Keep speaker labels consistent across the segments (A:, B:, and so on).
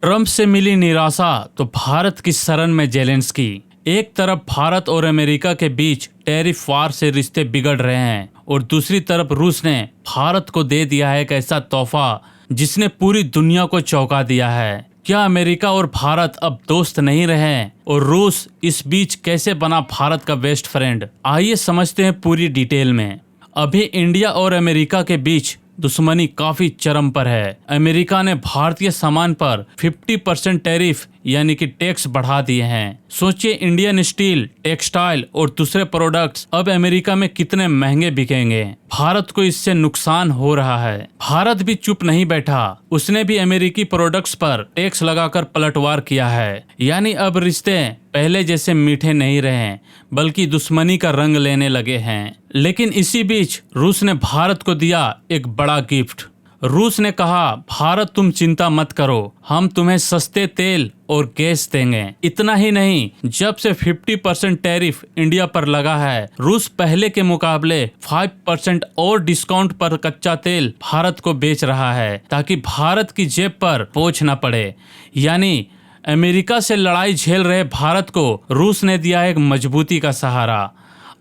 A: Trump से मिली निराशा तो भारत की शरण में जेलेंस्की। एक तरफ भारत और अमेरिका के बीच टैरिफ वार से रिश्ते बिगड़ रहे हैं और दूसरी तरफ रूस ने भारत को दे दिया है एक ऐसा तोहफा जिसने पूरी दुनिया को चौंका दिया है। क्या अमेरिका और भारत अब दोस्त नहीं रहे और रूस इस बीच कैसे बना भारत का बेस्ट फ्रेंड? आइए समझते हैं पूरी डिटेल में। अभी इंडिया और अमेरिका के बीच दुश्मनी काफी चरम पर है। अमेरिका ने भारतीय सामान पर 50% टैरिफ यानी कि टैक्स बढ़ा दिए हैं। सोचिए इंडियन स्टील, टेक्सटाइल और दूसरे प्रोडक्ट्स अब अमेरिका में कितने महंगे बिकेंगे। भारत को इससे नुकसान हो रहा है। भारत भी चुप नहीं बैठा, उसने भी अमेरिकी प्रोडक्ट्स पर टैक्स लगाकर पलटवार किया है। यानी अब रिश्ते पहले जैसे मीठे नहीं रहे बल्कि दुश्मनी का रंग लेने लगे हैं। लेकिन इसी बीच रूस ने भारत को दिया एक बड़ा गिफ्ट। रूस ने कहा, भारत तुम चिंता मत करो, हम तुम्हें सस्ते तेल और गैस देंगे। इतना ही नहीं, जब से 50% टैरिफ इंडिया पर लगा है, रूस पहले के मुकाबले 5% और डिस्काउंट पर कच्चा तेल भारत को बेच रहा है ताकि भारत की जेब पर बोझ न पड़े। यानी अमेरिका से लड़ाई झेल रहे भारत को रूस ने दिया एक मजबूती का सहारा।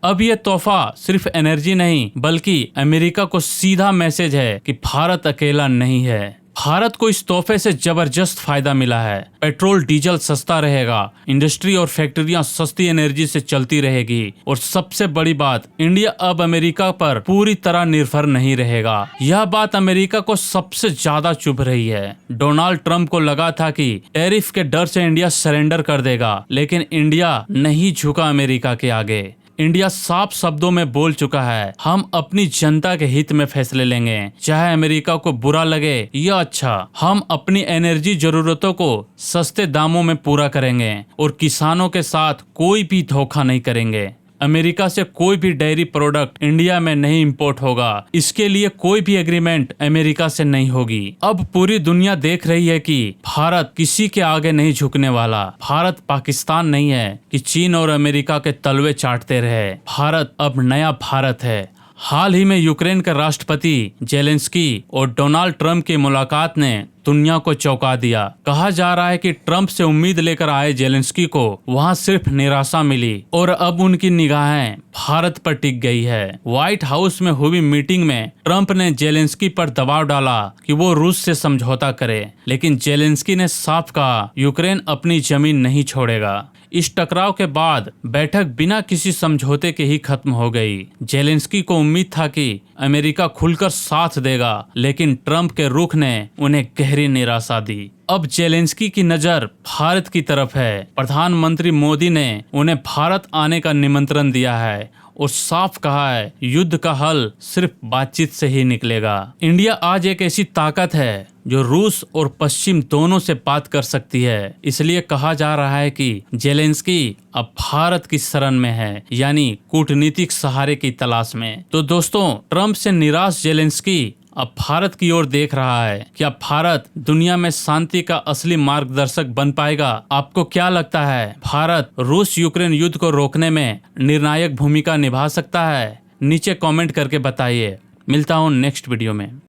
A: अब ये तोहफा सिर्फ एनर्जी नहीं बल्कि अमेरिका को सीधा मैसेज है कि भारत अकेला नहीं है। भारत को इस तोहफे से जबरदस्त फायदा मिला है। पेट्रोल डीजल सस्ता रहेगा, इंडस्ट्री और फैक्ट्रियां सस्ती एनर्जी से चलती रहेगी और सबसे बड़ी बात, इंडिया अब अमेरिका पर पूरी तरह निर्भर नहीं रहेगा। यह बात अमेरिका को सबसे ज्यादा चुभ रही है। डोनाल्ड ट्रंप को लगा था कि टैरिफ के डर से इंडिया सरेंडर कर देगा, लेकिन इंडिया नहीं झुका अमेरिका के आगे। इंडिया साफ शब्दों में बोल चुका है, हम अपनी जनता के हित में फैसले लेंगे, चाहे अमेरिका को बुरा लगे या अच्छा। हम अपनी एनर्जी जरूरतों को सस्ते दामों में पूरा करेंगे और किसानों के साथ कोई भी धोखा नहीं करेंगे। अमेरिका से कोई भी डेयरी प्रोडक्ट इंडिया में नहीं इंपोर्ट होगा, इसके लिए कोई भी एग्रीमेंट अमेरिका से नहीं होगी। अब पूरी दुनिया देख रही है कि भारत किसी के आगे नहीं झुकने वाला। भारत पाकिस्तान नहीं है कि चीन और अमेरिका के तलवे चाटते रहे। भारत अब नया भारत है। हाल ही में यूक्रेन के राष्ट्रपति जेलेंस्की और डोनाल्ड ट्रंप की मुलाकात ने दुनिया को चौंका दिया। कहा जा रहा है कि ट्रंप से उम्मीद लेकर आए जेलेंस्की को वहां सिर्फ निराशा मिली और अब उनकी निगाहें भारत पर टिक गई है। व्हाइट हाउस में हुई मीटिंग में ट्रंप ने जेलेंस्की पर दबाव डाला कि वो रूस से समझौता करे, लेकिन जेलेंस्की ने साफ कहा, यूक्रेन अपनी जमीन नहीं छोड़ेगा। इस टकराव के बाद बैठक बिना किसी समझौते के ही खत्म हो गई। जेलेंस्की को उम्मीद था कि अमेरिका खुलकर साथ देगा, लेकिन ट्रंप के रुख ने उन्हें गहरी निराशा दी। अब जेलेंस्की की नजर भारत की तरफ है। प्रधानमंत्री मोदी ने उन्हें भारत आने का निमंत्रण दिया है और साफ कहा है, युद्ध का हल सिर्फ बातचीत से ही निकलेगा। इंडिया आज एक ऐसी ताकत है जो रूस और पश्चिम दोनों से बात कर सकती है। इसलिए कहा जा रहा है कि जेलेंस्की अब भारत की शरण में है, यानी कूटनीतिक सहारे की तलाश में। तो दोस्तों, ट्रंप से निराश जेलेंस्की अब भारत की ओर देख रहा है। क्या भारत दुनिया में शांति का असली मार्गदर्शक बन पाएगा? आपको क्या लगता है, भारत रूस यूक्रेन युद्ध को रोकने में निर्णायक भूमिका निभा सकता है? नीचे कमेंट करके बताइए। मिलता हूँ नेक्स्ट वीडियो में।